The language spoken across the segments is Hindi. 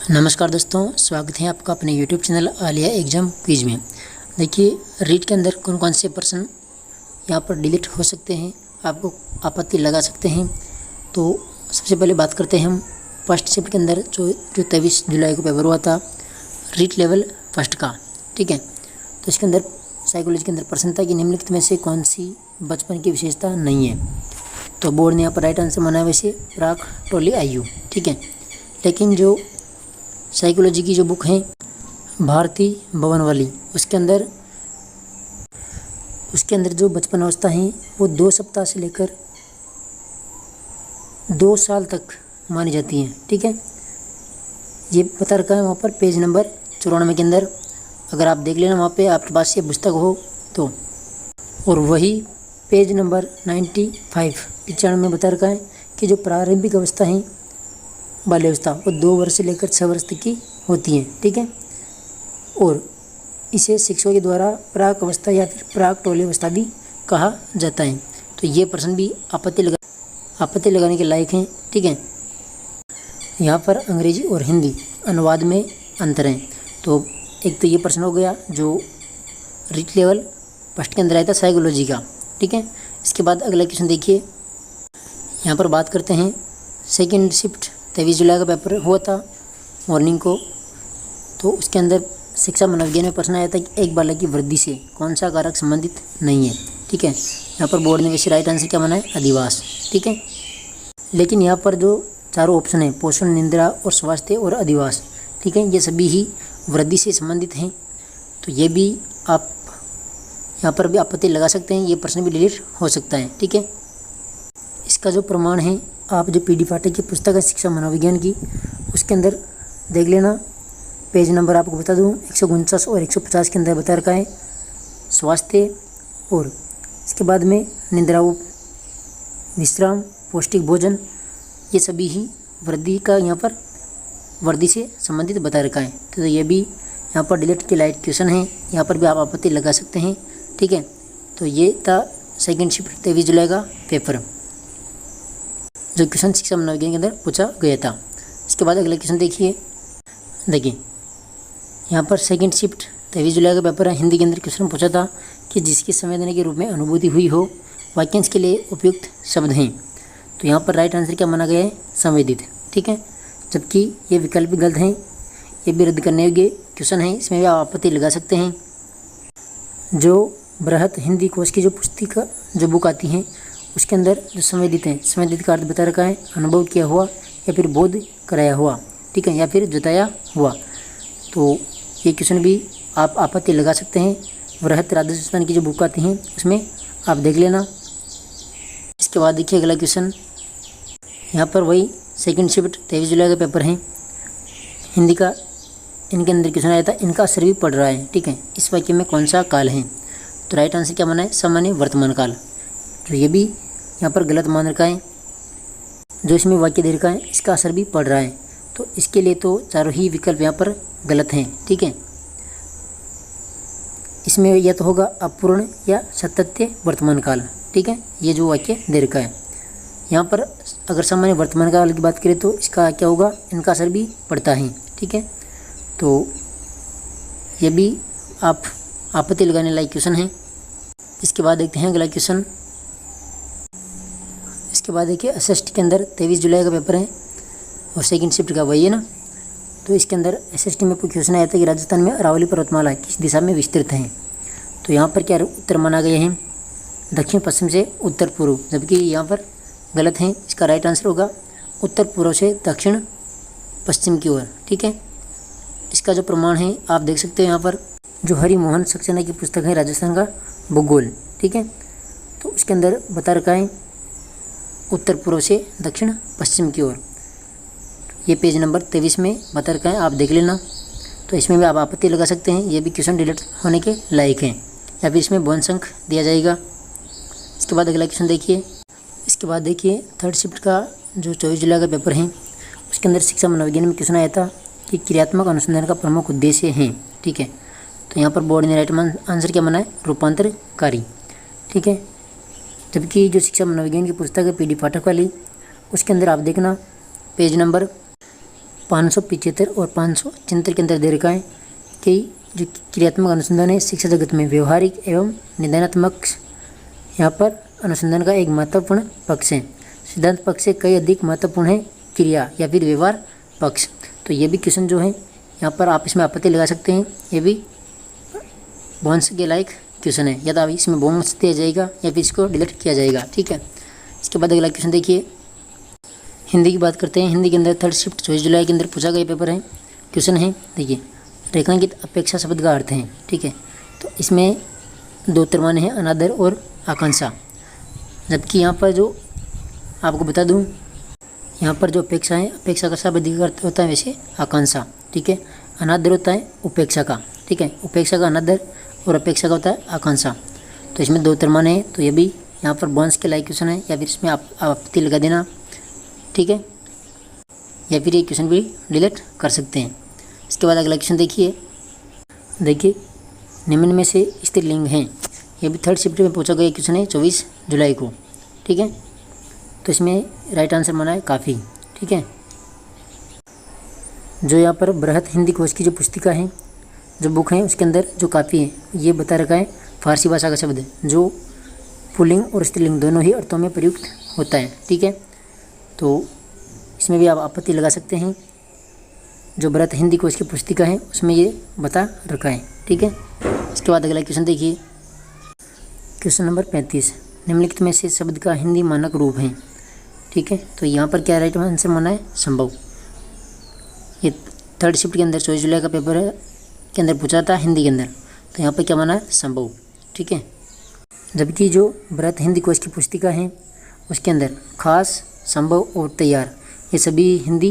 नमस्कार दोस्तों, स्वागत है आपका अपने YouTube channel Alia exam quiz में। देखिए, रीट के अंदर कौन कौन से प्रश्न यहाँ पर डिलीट हो सकते हैं, आपको आपत्ति लगा सकते हैं। तो सबसे पहले बात करते हैं हम फर्स्ट शिफ्ट के अंदर जो 23 जुलाई को पेपर हुआ था रीट लेवल फर्स्ट का। ठीक है, तो इसके अंदर साइकोलॉजी के अंदर प्रश्न था कि निम्नलिखित में से कौन सी बचपन की विशेषता नहीं है। तो बोर्ड ने यहाँ पर राइट आंसर माना है वैसे प्राक टोली आयु। ठीक है, लेकिन जो साइकोलॉजी की जो बुक है भारती भवन वाली, उसके अंदर जो बचपन अवस्था है वो 2 सप्ताह से लेकर 2 साल तक मानी जाती है। ठीक है, ये बता रखा है वहाँ पर पेज नंबर 94 के अंदर। अगर आप देख लेना वहाँ पे आपके पास ये पुस्तक हो तो। और वही पेज नंबर 95 में बता रखा है कि जो प्रारंभिक अवस्था है बाल्यावस्था वो 2 वर्ष से लेकर 6 वर्ष तक की होती है। ठीक है, और इसे शिक्षकों के द्वारा प्राक अवस्था या फिर प्राक टोली अवस्था भी कहा जाता है। तो ये प्रश्न भी आपत्ति लगाने के लायक हैं। ठीक है, यहाँ पर अंग्रेजी और हिंदी अनुवाद में अंतर है। तो एक तो ये प्रश्न हो गया जो रीट लेवल फर्स्ट के अंदर आया था साइकोलॉजी का। ठीक है, इसके बाद अगला क्वेश्चन देखिए, यहाँ पर बात करते हैं सेकेंड शिफ्ट 23 जुलाई का पेपर हुआ था मॉर्निंग को। तो उसके अंदर शिक्षा मनोविज्ञान में प्रश्न आया था कि एक बालक की वृद्धि से कौन सा कारक संबंधित नहीं है। ठीक है, यहाँ पर बोर्ड ने वैसे राइट आंसर क्या माना है, अधिवास। ठीक है, लेकिन यहाँ पर जो चारों ऑप्शन है पोषण, निद्रा और स्वास्थ्य और अधिवास, ठीक है, ये सभी ही वृद्धि से संबंधित हैं। तो ये भी आप यहाँ पर भी आपत्ति लगा सकते हैं, ये प्रश्न भी डिलीट हो सकता है। ठीक है, इसका जो प्रमाण है आप जो PD पाठक की पुस्तक है शिक्षा मनोविज्ञान की, उसके अंदर देख लेना। पेज नंबर आपको बता दूं 149 और 150 के अंदर बता रखा है स्वास्थ्य और इसके बाद में निद्रा, विश्राम, पौष्टिक भोजन, ये सभी ही वृद्धि का यहाँ पर वृद्धि से संबंधित बता रखा है। तो ये भी यहाँ पर डिलीट के लायक क्वेश्चन है, यहाँ पर भी आप आपत्ति लगा सकते हैं। ठीक है, तो ये था सेकेंड शिफ्ट 23 जुलाई का पेपर जो क्वेश्चन शिक्षा मनोविज्ञान के अंदर पूछा गया था। इसके बाद अगला क्वेश्चन देखिए, यहाँ पर सेकंड शिफ्ट 23 जुलाई का पेपर है, हिंदी के अंदर क्वेश्चन पूछा था कि जिसकी संवेदना के रूप में अनुभूति हुई हो वाक्यांश के लिए उपयुक्त शब्द हैं। तो यहाँ पर राइट आंसर क्या माना गया है, संवेदित। ठीक है, जबकि ये विकल्प गलत हैं, ये भी रद्द करने योग्य क्वेश्चन है, इसमें भी आप आपत्ति लगा सकते हैं। जो बृहत हिंदी कोश की जो पुस्तिका जो बुक आती हैं उसके अंदर जो संवेदित है, संवेदित का अर्थ बता रखा है अनुभव किया हुआ या फिर बोध कराया हुआ। ठीक है, या फिर जताया हुआ। तो ये क्वेश्चन भी आप आपत्ति लगा सकते हैं। बृहत राजस्थान की जो बुक आती हैं उसमें आप देख लेना। इसके बाद देखिए अगला क्वेश्चन, यहाँ पर वही सेकंड शिफ्ट 23 जुलाई का पेपर है हिंदी का, इनके अंदर क्वेश्चन आया था इनका असर भी पड़ रहा है। ठीक है, इस वाक्य में कौन सा काल है। तो राइट आंसर क्या माना है, सामान्य वर्तमान काल। तो ये भी यहाँ पर गलत मान रखा है, जो इसमें वाक्य दे रखा है इसका असर भी पड़ रहा है। तो इसके लिए तो चारों ही विकल्प यहाँ पर गलत हैं। ठीक है, इसमें यह तो होगा अपूर्ण या सतत्य वर्तमान काल। ठीक है, ये जो वाक्य दे रखा है यहाँ पर अगर सामान्य वर्तमान काल की बात करें तो इसका क्या होगा, इनका असर भी पड़ता है। ठीक है, तो ये भी आप आपत्ति लगाने लायक क्वेश्चन है। इसके बाद देखते हैं अगला क्वेश्चन। इसके बाद देखिए SST के अंदर 23 जुलाई का पेपर है और सेकंड शिफ्ट का वही है ना। तो इसके अंदर SST में क्वेश्चन आया था कि राजस्थान में अरावली पर्वतमाला किस दिशा में विस्तृत है। तो यहाँ पर क्या उत्तर माना गया है, दक्षिण पश्चिम से उत्तर पूर्व, जबकि यहाँ पर गलत है। इसका राइट आंसर होगा उत्तर पूर्व से दक्षिण पश्चिम की ओर। ठीक है, इसका जो प्रमाण है आप देख सकते हो यहाँ पर जो हरिमोहन सक्सेना की पुस्तक है राजस्थान का भूगोल। ठीक है, तो उसके अंदर बता रखा है उत्तर पूर्व से दक्षिण पश्चिम की ओर। ये पेज नंबर 23 में बता रखा है, आप देख लेना। तो इसमें भी आप आपत्ति लगा सकते हैं, ये भी क्वेश्चन डिलीट होने के लायक हैं या फिर इसमें बोनस अंक दिया जाएगा। इसके बाद अगला क्वेश्चन देखिए। इसके बाद देखिए थर्ड शिफ्ट का जो 24 जुलाई का पेपर है उसके अंदर शिक्षा मनोविज्ञान में क्वेश्चन आया था कि क्रियात्मक अनुसंधान का प्रमुख उद्देश्य है। ठीक है, तो यहाँ पर बोर्ड ने राइट आंसर क्या माना है, रूपांतरकारी। ठीक है, जबकि जो शिक्षा मनोविज्ञान की पुस्तक है PD पाठक वाली, उसके अंदर आप देखना पेज नंबर 575 और 574 के अंदर दे रखा है कि जो क्रियात्मक अनुसंधान है शिक्षा जगत में व्यवहारिक एवं निदानात्मक यहाँ पर अनुसंधान का एक महत्वपूर्ण पक्ष है। सिद्धांत पक्ष से कई अधिक महत्वपूर्ण है क्रिया या फिर व्यवहार पक्ष। तो ये भी क्वेश्चन जो है यहाँ पर आप इसमें आपत्ति लगा सकते हैं, ये भी बोनस के लायक क्वेश्चन है, या तो इसमें बोनस दिया जाएगा या फिर इसको डिलीट किया जाएगा। ठीक है, इसके बाद अगला क्वेश्चन देखिए, हिंदी की बात करते हैं। हिंदी के अंदर 3rd शिफ्ट 24 जुलाई के अंदर पूछा गया पेपर है। क्वेश्चन है देखिए, रेखांकित अपेक्षा शब्द का अर्थ है। ठीक है, तो इसमें 2 तरमाने हैं, अनादर और आकांक्षा। जबकि यहाँ पर जो आपको बता दूँ, यहाँ पर जो अपेक्षा है, अपेक्षा का शाब्दिक अर्थ होता है वैसे आकांक्षा। ठीक है, अनादर होता है उपेक्षा का। ठीक है, उपेक्षा का अनादर और अपेक्षा का होता है आकांक्षा। तो इसमें 2 तरमाने हैं, तो ये भी यहाँ पर बोनस के लायक क्वेश्चन है, या फिर इसमें आप आपत्ति लगा देना। ठीक है, या फिर ये क्वेश्चन भी डिलीट कर सकते हैं। इसके बाद अगला क्वेश्चन देखिए, निम्न में से स्त्रीलिंग हैं। ये भी 3rd शिफ्ट में पूछा गया क्वेश्चन है 24 जुलाई को। ठीक है, तो इसमें राइट आंसर माना है काफ़ी। ठीक है, जो यहाँ पर बृहत हिंदी कोश की जो पुस्तिका है, जो बुक है, उसके अंदर जो काफ़ी है ये बता रखा है फारसी भाषा का शब्द जो पुल्लिंग और स्त्रीलिंग दोनों ही अर्थों में प्रयुक्त होता है। ठीक है, तो इसमें भी आप आपत्ति लगा सकते हैं। जो बृहत हिंदी कोश की पुस्तिका है उसमें ये बता रखा है। ठीक है, इसके बाद अगला क्वेश्चन देखिए, क्वेश्चन नंबर 35, निम्नलिखित में से शब्द का हिंदी मानक रूप है। ठीक है, तो यहाँ पर क्या राइट आंसर माना है संभव। ये 3rd शिफ्ट के अंदर 24 जुलाई का पेपर है के अंदर पूछा था हिंदी के अंदर, तो यहाँ पर क्या माना है संभव। ठीक है, जबकि जो बृहत हिंदी कोश की पुस्तिका है उसके अंदर खास, संभव और तैयार ये सभी हिंदी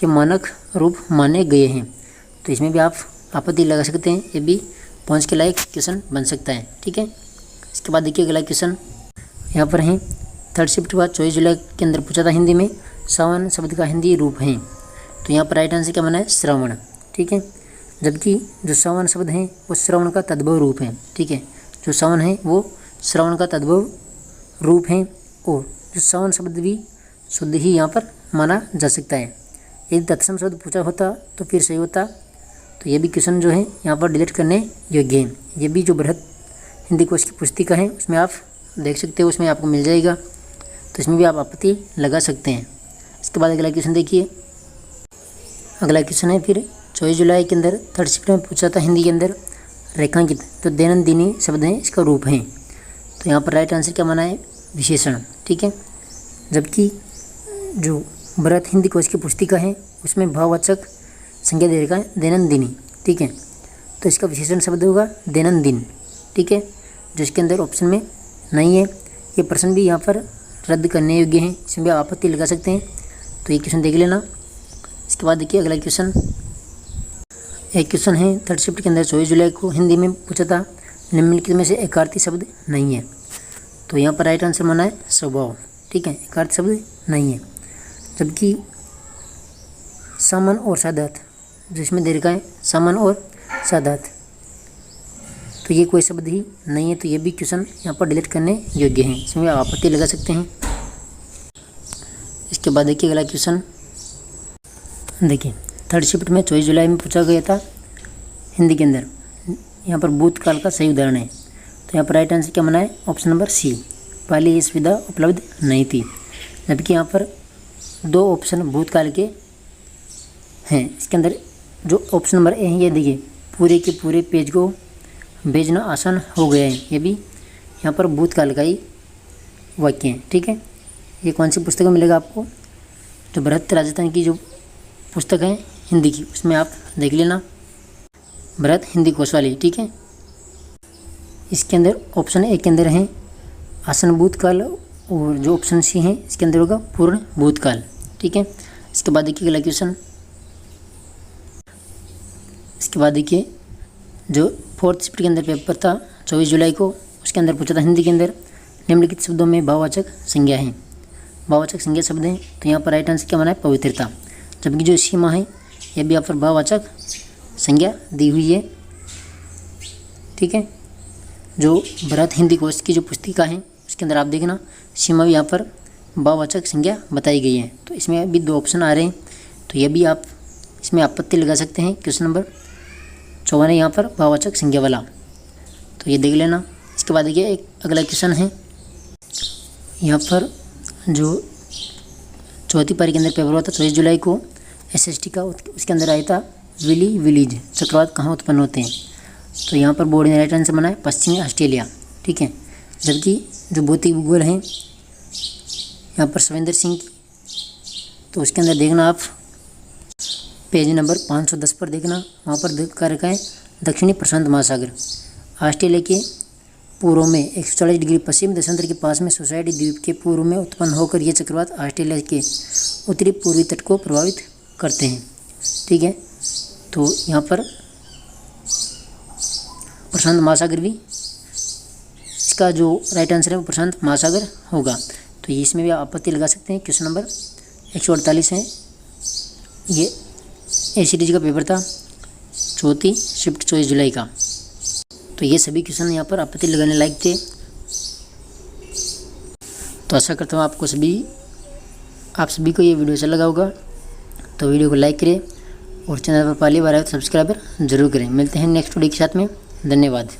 के मानक रूप माने गए हैं। तो इसमें भी आप आपत्ति लगा सकते हैं, ये भी पहुँच के लायक क्वेश्चन बन सकता है। ठीक है, इसके बाद देखिए अगला क्वेश्चन यहाँ पर है 3rd शिफ्ट के बाद 24 जुलाई के अंदर पूछा था हिंदी में श्रवण शब्द का हिंदी रूप है। तो यहाँ पर राइट आंसर क्या बना है श्रवण। ठीक है, जबकि जो श्रवण शब्द है वो श्रवण का तद्भव रूप है। ठीक है, जो श्रवण है वो श्रवण का तद्भव रूप है, और जो श्रवण शब्द भी शुद्ध ही यहाँ पर माना जा सकता है। यदि तत्सम शब्द पूछा होता तो फिर सही होता। तो ये भी क्वेश्चन जो है यहाँ पर डिलीट करने योग्य है। ये भी जो बृहत हिंदी कोश की पुस्तिका है उसमें आप देख सकते हो, उसमें आपको मिल जाएगा। तो इसमें भी आप आपत्ति लगा सकते हैं। इसके बाद अगला क्वेश्चन देखिए, अगला क्वेश्चन है फिर 24 जुलाई के अंदर 3rd शिफ्ट में पूछा था हिंदी के अंदर रेखांकित जो दैनंदिनी शब्द है इसका रूप है। तो यहाँ पर राइट आंसर क्या माना है विशेषण। ठीक है, जबकि जो बृहत हिंदी कोश की पुस्तिका है उसमें भाववाचक संज्ञा दे रखा है दैनंदिनी। ठीक है, तो इसका विशेषण शब्द होगा दैनंदिन। ठीक है, जो इसके अंदर ऑप्शन में नहीं है। ये प्रश्न भी यहाँ पर रद्द करने योग्य हैं, इसमें भी आप आपत्ति लगा सकते हैं। तो ये क्वेश्चन देख लेना। इसके बाद देखिए अगला क्वेश्चन, एक क्वेश्चन है 3rd शिफ्ट के अंदर 24 जुलाई को हिंदी में पूछा था निम्नलिखित में से एकार्थी शब्द नहीं है। तो यहाँ पर राइट आंसर माना है स्वभाव। ठीक है, एकार्थी शब्द नहीं है, जबकि सामन और साधात जिसमें दे रखा है सामन और साधात, तो ये कोई शब्द ही नहीं है। तो ये भी क्वेश्चन यहाँ पर डिलीट करने योग्य हैं, इसमें आप आपत्ति लगा सकते हैं। इसके बाद देखिए अगला क्वेश्चन, देखिए 3rd शिफ्ट में 24 जुलाई में पूछा गया था हिंदी के अंदर, यहाँ पर भूतकाल का सही उदाहरण है। तो यहाँ पर राइट आंसर क्या बना है ऑप्शन नंबर सी, पहले ये सुविधा उपलब्ध नहीं थी। जबकि यहाँ पर 2 ऑप्शन भूतकाल के हैं। इसके अंदर जो ऑप्शन नंबर ए है ये देखिए, पूरे के पूरे पेज को भेजना आसान हो गया है, ये भी यहाँ पर भूतकाल का ही वाक्य है। ठीक है, ये कौन सी पुस्तक में मिलेगा आपको, जो बृहत राजस्थान की जो पुस्तक है हिंदी की उसमें आप देख लेना, बृहत हिंदी कोश वाली। ठीक है, इसके अंदर ऑप्शन ए के अंदर है आसन भूतकाल, और जो ऑप्शन सी है इसके अंदर होगा पूर्ण भूतकाल। ठीक है, इसके बाद देखिए अगला क्वेश्चन, इसके बाद देखिए जो 4th शिफ्ट के अंदर पेपर था 24 जुलाई को, उसके अंदर पूछा था हिंदी के अंदर निम्नलिखित शब्दों में भाववाचक संज्ञा है। भाववाचक संज्ञा शब्द है, तो यहाँ पर राइट आंसर क्या बना है पवित्रता। जबकि जो सीमा है यह भी यहाँ पर भाववाचक संज्ञा दी हुई है। ठीक है, जो बृहत हिंदी कोश की जो पुस्तिका है उसके अंदर आप देखना सीमा भी यहाँ पर भाववाचक संज्ञा बताई गई है। तो इसमें भी 2 ऑप्शन आ रहे हैं, तो ये भी आप इसमें आपत्ति लगा सकते हैं। क्वेश्चन नंबर 54 है यहाँ पर भाववाचक संज्ञा वाला, तो ये देख लेना। इसके बाद देखिए एक अगला क्वेश्चन है यहाँ पर जो चौथी पारी के अंदर पेपर हुआ था 24 जुलाई को SST का, उसके अंदर आया था विली विलीज चक्रवात कहाँ उत्पन्न होते हैं। तो यहाँ पर बोर्ड ने राइट आंसर बनाया पश्चिमी ऑस्ट्रेलिया, ठीक है। जबकि जो भौतिक भूगोल हैं यहाँ पर सविंदर सिंह की, तो उसके अंदर देखना आप पेज नंबर 510 पर देखना, वहाँ पर कर रखा है दक्षिणी प्रशांत महासागर ऑस्ट्रेलिया के पूर्व में 140 डिग्री पश्चिम देशांतर के पास में सोसाइटी द्वीप के पूर्व में उत्पन्न होकर ये चक्रवात ऑस्ट्रेलिया के उत्तरी पूर्वी तट को प्रभावित करते हैं, ठीक है। तो यहाँ पर प्रशांत महासागर भी, इसका जो राइट आंसर है वो प्रशांत महासागर होगा। तो ये इसमें भी आपत्ति लगा सकते हैं। क्वेश्चन नंबर 148 है, ये ACTG का पेपर था चौथी शिफ्ट 24 जुलाई का। तो ये सभी क्वेश्चन यहाँ पर आपत्ति लगाने लायक थे। तो आशा करता हूँ आप सभी को ये वीडियो अच्छा लगा होगा। तो वीडियो को लाइक करें और चैनल पर पहली बार आए तो सब्सक्राइबर जरूर करें। मिलते हैं नेक्स्ट वीडियो के साथ में। धन्यवाद।